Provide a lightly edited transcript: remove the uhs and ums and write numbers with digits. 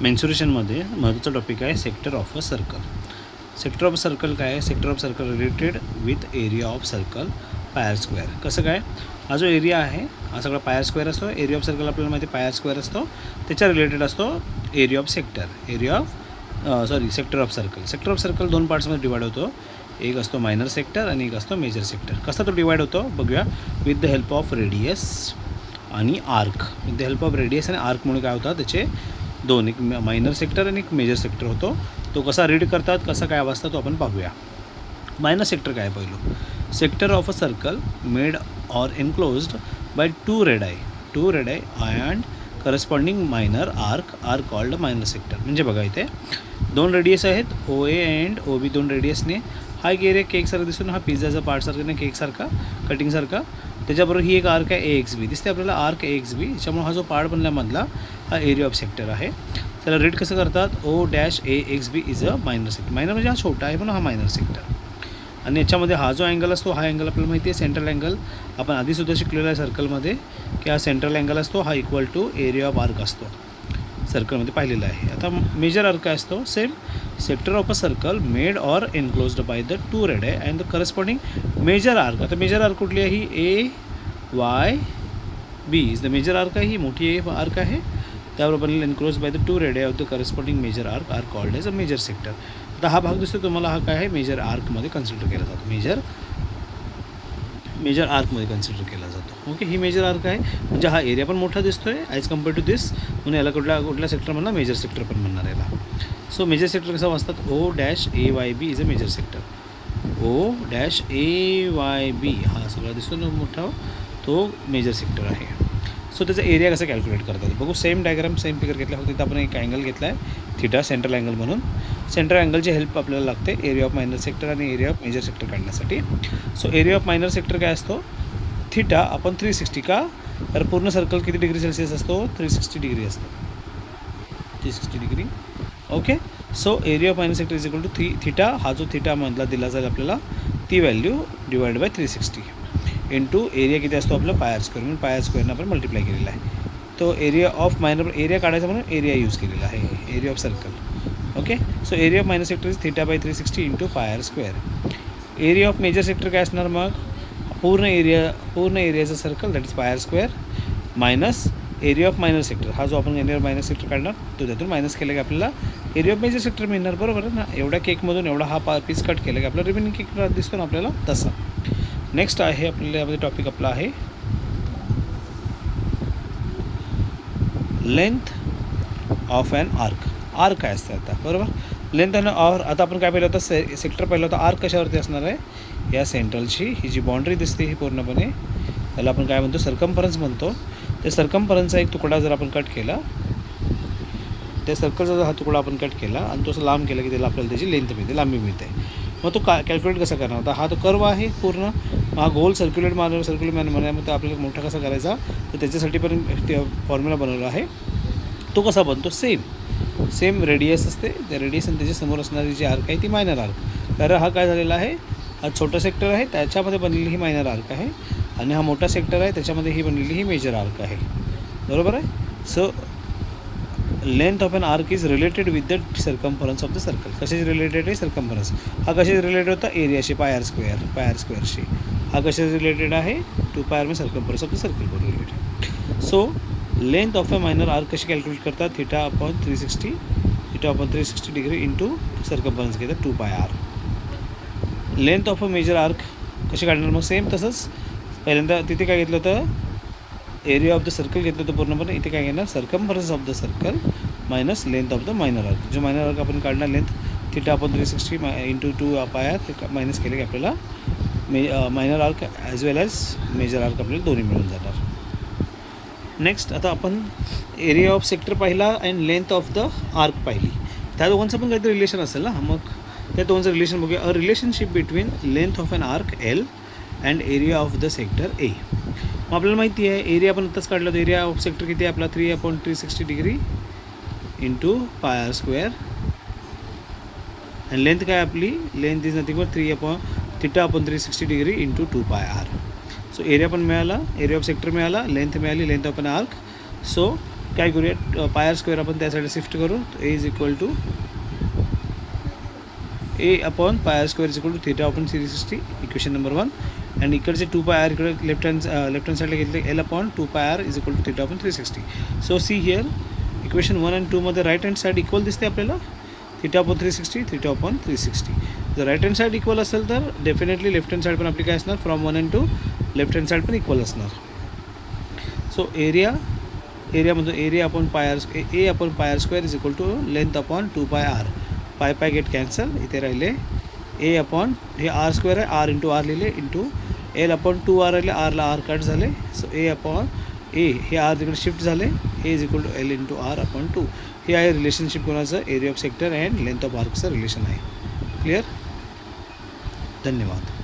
मेन्सुरेशनमध्ये महत्त्वाचा टॉपिक आहे sector of a circle. Sector of circle काय आहे? Sector of circle related with area of circle पायर square. कसं काय? हा जो एरिया आहे हा सगळा पायर स्क्वेअर असतो. एरिया ऑफ सर्कल आपल्याला माहिती आहे पायर स्क्वेअर असतो, त्याच्या रिलेटेड असतो area of sector, sector of circle. Sector of circle दोन पार्ट्समध्ये डिवाइड होतो. एक असतो मायनर सेक्टर आणि एक असतो मेजर सेक्टर. कसा तो डिवाइड होतो बघूया. With the help of radius आणि arc. With the help of radius आणि आर्कमुळे काय होतात त्याचे दोन, एक मायनर सेक्टर आणि एक मेजर सेक्टर होतो. तो कसा रीड करतात, कसा काय वाजता तो आपण पाहूया. मायनर सेक्टर काय पहिलं? Sector of a circle made or enclosed by two radii and corresponding minor arc are called minor sector. म्हणजे बघा इथे दोन रेडियस आहेत, ओ ए अँड ओ बी. दोन रेडियसने हा एक एरिया केकसारखा दिसून, हा पिझ्झाचा पार्टसारखा नाही केकसारखा कटिंगसारखा. त्याच्याबरोबर ही एक आर्क आहे ए एक्स बी दिसते आपल्याला, आर्क ए एक्स बी. याच्यामुळे हा जो पार्ट बनल्यामधला हा एरिया ऑफ सेक्टर आहे. त्याला रीड कसं करतात? O dash A X B is a minor sector. Minor म्हणजे हा छोटा आहे म्हणून हा मायनर सेक्टर. आणि याच्यामध्ये हा जो अँगल असतो हा अँगल आपल्याला माहिती आहे सेंट्रल अँगल. आपण आधीसुद्धा शिकलेला आहे सर्कलमध्ये की हा सेंट्रल अँगल असतो, हा equal to area of arc असतो. सर्कलमध्ये पाहिलेलं आहे. आता मेजर आर्क काय असतो? Same sector of a circle made or enclosed by the two radii and the corresponding major arc. आता मेजर आर्क कुठली आहे? ही A Y B is the major arc आहे. ही मोठी ए आर्क आहे, त्याबरोबर enclose by the two radii of the corresponding major arc are called as a major sector. आता हा भाग दिसतो तुम्हाला, हा काय आहे? मेजर आर्कमध्ये कन्सिडर केला जातो. मेजर आर्कमध्ये कन्सिडर केला जातो. ओके, ही मेजर आर्क आहे म्हणजे हा एरिया पण मोठा दिसतो आहे ॲज कम्पेअर टू दिस, म्हणून याला कुठल्या सेक्टर म्हणणार? मेजर सेक्टर पण म्हणणार याला. सो मेजर सेक्टर कसं वाचतात? O dash A Y B is a major sector. O dash A Y B हा सगळा दिसतो ना मोठा, तो मेजर सेक्टर आहे. सो त्याचा एरिया कसं कॅल्क्युलेट करतात बघू. सेम डायग्राम सेम फिगर घेतला, फक्त इथं आपण एक अँगल घेतला आहे थिटा, सेंट्रल अँगल म्हणून. सेंट्रल अँगलची हेल्प आपल्याला लागते एरिया ऑफ मायनर सेक्टर आणि एरिया ऑफ मेजर सेक्टर काढण्यासाठी. So area of minor sector काय असतो? थिटा आपण 360. का? तर पूर्ण सर्कल किती डिग्री सेल्सिअस असतो? 360 डिग्री असतो. 360 degree. Okay, so area of minor sector is equal to theta. हा जो थिटामधला दिला जाईल आपल्याला ती value divide by 360 into area किती असतो आपलं? पायर स्क्वेअर. म्हणून पायर स्क्वेअरनं आपण मल्टिप्लाय केलेला आहे. तो एरिया ऑफ मायनर एरिया काढायचा म्हणून एरिया यूज केलेला आहे, area of circle. Okay, so area of minor sector is theta by 360 into pi r square. Area of major sector काय असणार मग? पूर्ण एरियाचं circle that is pi r square minus area of minor sector. हा जो आपण एरिया ऑफ मायनर सेक्टर काढणार तो त्यातून मायनस केलं की आपल्याला एरिया ऑफ मेजर सेक्टर मिळणार. बरोबर आहे ना? एवढ्या केकमधून एवढा हा पीस कट केला की आपला रिमेनिंग केक दिसतो ना आपल्याला तसा. नेक्स्ट आहे आपल्याला यामध्ये टॉपिक आपला आहे length of an arc. Arc काय असतं आता? बरोबर, लेंथ आणि ऑर. आता आपण काय पाहिलं होतं? सेक्टर पाहिलं होतं. आर्क कशावरती असणार आहे? या सेंट्रलची ही जी बाउंड्री दिसते ही पूर्णपणे त्याला आपण काय म्हणतो? सर्कम्फरन्स म्हणतो. त्या सर्कम्फरन्सचा एक तुकडा जर आपण कट केला, त्या सर्कलचा जर हा तुकडा आपण कट केला आणि तो असं लांब केला की त्याला आपल्याला त्याची लेंथ मिळते, लांबी मिळते. मग तो कॅल्क्युलेट कसा करणार? आता हा तो कर्व आहे पूर्ण, हा गोल सर्क्युलेट मग तो आपल्याला मोठा कसा करायचा? तर त्याच्यासाठी पण फॉर्म्युला बनवला आहे. तो कसा बनतो? सेम रेडियस असते. त्या रेडियस आणि त्याच्यासमोर असणारी जी आर्क आहे ती मायनर आर्क. तर हा काय झालेला आहे? हा छोटा सेक्टर आहे त्याच्यामध्ये बनलेली ही मायनर आर्क आहे आणि हा मोठा सेक्टर आहे त्याच्यामध्ये ही बनलेली ही मेजर आर्क आहे. बरोबर आहे? So length of an arc is related with the circumference of the circle. कशाची रिलेटेड आहे? सर्कम्फरन्स. हा कशाची रिलेटेड होता? एरियाशी, पायर स्क्वेअरशी. हा कशाची रिलेटेड आहे? 2 पायर में सर्कम्फरन्स ऑफ द सर्कल बरोबर related. So length of a minor arc कशी कॅल्क्युलेट करतात? Theta upon 360 degree into circumference घेतात 2 pi r. Length of a major arc कशी काढणार? मग सेम तसंच पहिल्यांदा तिथे काय घेतलं होतं? एरिया ऑफ द सर्कल घेतलं होतं पूर्णपणे. इथे काय घेणार? Circumference of the circle minus length of the minor arc. जो मायनर आर्क आपण काढणार length theta upon 360 into 2 pi R minus केले की आपल्याला मायनर आर्क ॲज वेल ॲज मेजर आर्क आपल्याला दोन्ही मिळून जाणार. नेक्स्ट आता आपण एरिया ऑफ सेक्टर पाहिला and length of the arc पाहिली. त्या दोघांचं पण काहीतरी रिलेशन असेल ना? मग त्या दोघांचं रिलेशन बघूया. A relationship between length of an arc L and area of the sector A. मग आपल्याला माहिती आहे एरिया आपण आत्ताच काढला होता. एरिया ऑफ सेक्टर किती आहे आपला? 3/360 डिग्री इंटू पायर स्क्वेअर. आणि लेंथ काय आपली? Length is nothing but theta upon 360 degree into 2 pi r. So area पण मिळाला, एरिया ऑफ सेक्टर मिळाला, लेंथ मिळाली, length of an arc. So काय करूया, पाय आर स्क्वेअर आपण त्या साईडला शिफ्ट करू. A is equal to A upon pi r square is equal to theta upon 360, equation number 1. आणि इकडचे 2 पाय आर इकडे लेफ्ट हँड साईडला घेतले, L upon 2 pi r is equal to theta upon 360. So see here equation 1 आणि 2 मध्ये right hand side equal दिसते आपल्याला, theta upon 360, theta upon 360. जर राईट हँड साईड इक्वल असेल तर डेफिनेटली लेफ्ट हँड साईड पण आपली काय असणार, from 1 and 2 left hand side पण इक्वल असणार. सो एरियामधून area upon pi r A upon pi r square is equal to length upon 2 pi r. Pi get cancel, इथे राहिले ए अपॉन हे आर स्क्वेअर आहे, आर इंटू आर लिहिले, into L upon 2 r राहिले, आरला r cut झाले. So A upon A हे r तिकडे शिफ्ट झाले, A is equal to L into r upon 2. हे आहे रिलेशनशिप कोणाचं, area of sector and length of आर्कचं रिलेशन आहे. क्लिअर. धन्यवाद.